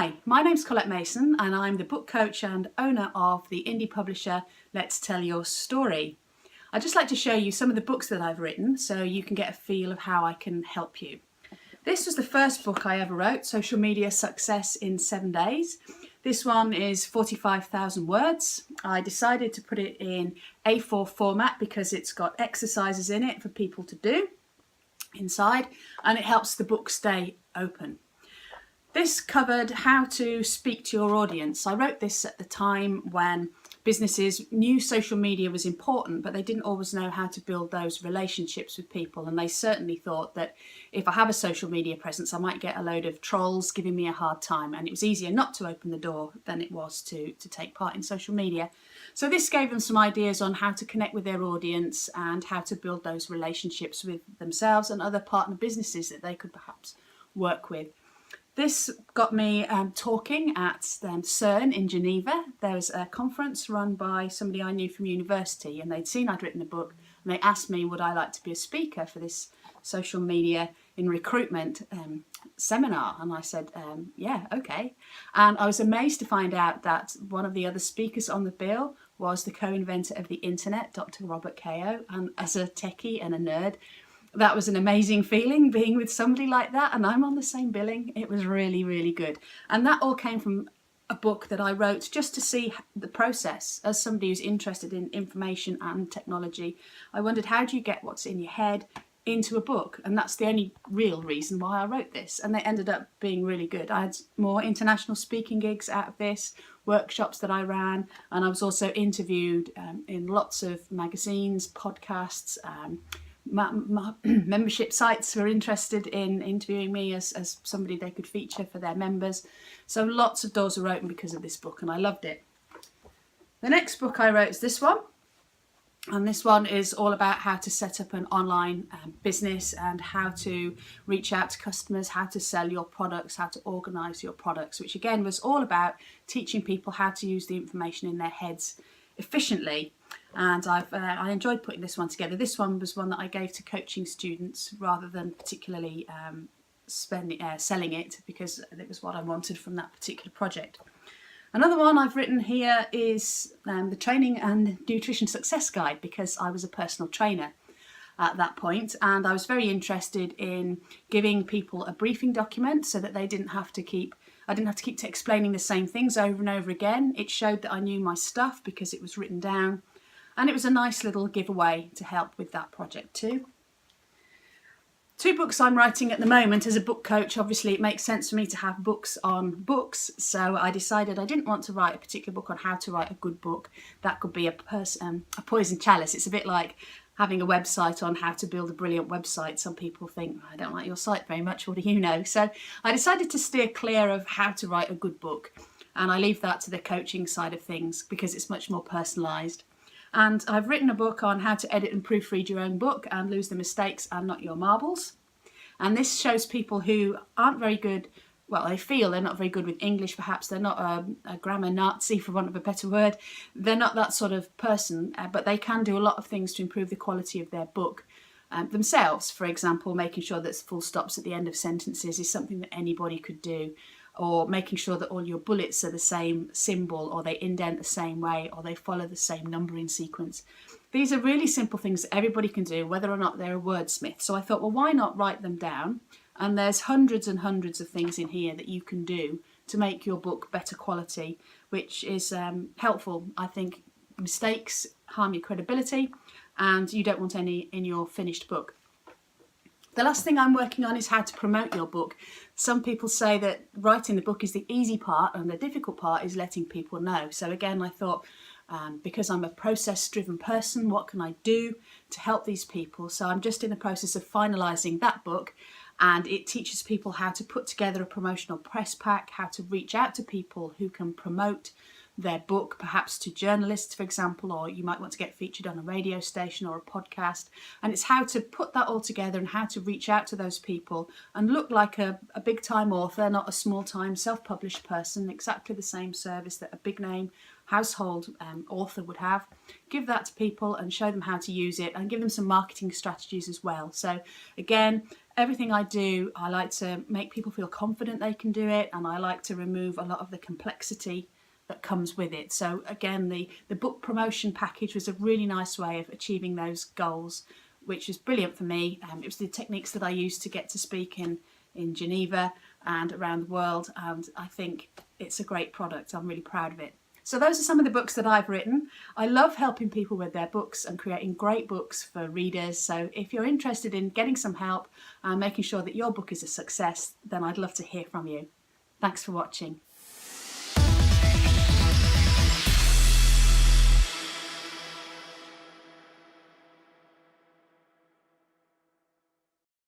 Hi, my name's Colette Mason and I'm the book coach and owner of the indie publisher Let's Tell Your Story. I'd just like to show you some of the books that I've written so you can get a feel of how I can help you. This was the first book I ever wrote, Social Media Success in 7 Days. This one is 45,000 words. I decided to put it in A4 format because it's got exercises in it for people to do inside and it helps the book stay open. This covered how to speak to your audience. I wrote this at the time when businesses knew social media was important, but they didn't always know how to build those relationships with people. And they certainly thought that if I have a social media presence, I might get a load of trolls giving me a hard time. And it was easier not to open the door than it was to take part in social media. So this gave them some ideas on how to connect with their audience and how to build those relationships with themselves and other partner businesses that they could perhaps work with. This got me talking at CERN in Geneva. There was a conference run by somebody I knew from university and they'd seen I'd written a book and they asked me would I like to be a speaker for this social media in recruitment seminar, and I said yeah, okay. And I was amazed to find out that one of the other speakers on the bill was the co-inventor of the internet, Dr. Robert Cahill, and as a techie and a nerd, that was an amazing feeling being with somebody like that, and I'm on the same billing. It was really, really good. And that all came from a book that I wrote just to see the process. As somebody who's interested in information and technology, I wondered, how do you get what's in your head into a book? And that's the only real reason why I wrote this, and they ended up being really good. I had more international speaking gigs out of this, workshops that I ran, and I was also interviewed in lots of magazines, podcasts, membership sites were interested in interviewing me as somebody they could feature for their members. So lots of doors were open because of this book and I loved it. The next book I wrote is this one, and this one is all about how to set up an online business and how to reach out to customers, how to sell your products, how to organise your products, which again was all about teaching people how to use the information in their heads efficiently. And I enjoyed putting this one together. This one was one that I gave to coaching students rather than particularly selling it, because it was what I wanted from that particular project. Another one I've written here is the Training and Nutrition Success Guide, because I was a personal trainer at that point and I was very interested in giving people a briefing document so that I didn't have to keep explaining the same things over and over again. It showed that I knew my stuff because it was written down, and it was a nice little giveaway to help with that project too. Two books I'm writing at the moment as a book coach. Obviously it makes sense for me to have books on books, so I decided I didn't want to write a particular book on how to write a good book. That could be a poison chalice. It's a bit like having a website on how to build a brilliant website. Some people think, I don't like your site very much, what do you know? So I decided to steer clear of how to write a good book, and I leave that to the coaching side of things because it's much more personalised. And I've written a book on how to edit and proofread your own book and lose the mistakes and not your marbles. And this shows people who aren't very good, well, they feel they're not very good with English, perhaps they're not a grammar Nazi, for want of a better word. They're not that sort of person, but they can do a lot of things to improve the quality of their book themselves. For example, making sure that full stops at the end of sentences is something that anybody could do, or making sure that all your bullets are the same symbol, or they indent the same way, or they follow the same numbering sequence. These are really simple things that everybody can do, whether or not they're a wordsmith. So I thought, well, why not write them down? And there's hundreds and hundreds of things in here that you can do to make your book better quality, which is helpful. I think mistakes harm your credibility and you don't want any in your finished book. The last thing I'm working on is how to promote your book. Some people say that writing the book is the easy part and the difficult part is letting people know. So again, I thought, because I'm a process-driven person, what can I do to help these people? So I'm just in the process of finalising that book, and it teaches people how to put together a promotional press pack, how to reach out to people who can promote their book, perhaps to journalists, for example, or you might want to get featured on a radio station or a podcast. And it's how to put that all together and how to reach out to those people and look like a big time author, not a small time self-published person, exactly the same service that a big name household author would have. Give that to people and show them how to use it, and give them some marketing strategies as well. So again, everything I do, I like to make people feel confident they can do it, and I like to remove a lot of the complexity that comes with it. So again, the book promotion package was a really nice way of achieving those goals, which was brilliant for me. It was the techniques that I used to get to speak in Geneva and around the world, and I think it's a great product. I'm really proud of it. So those are some of the books that I've written. I love helping people with their books and creating great books for readers. So if you're interested in getting some help and making sure that your book is a success, then I'd love to hear from you. Thanks for watching.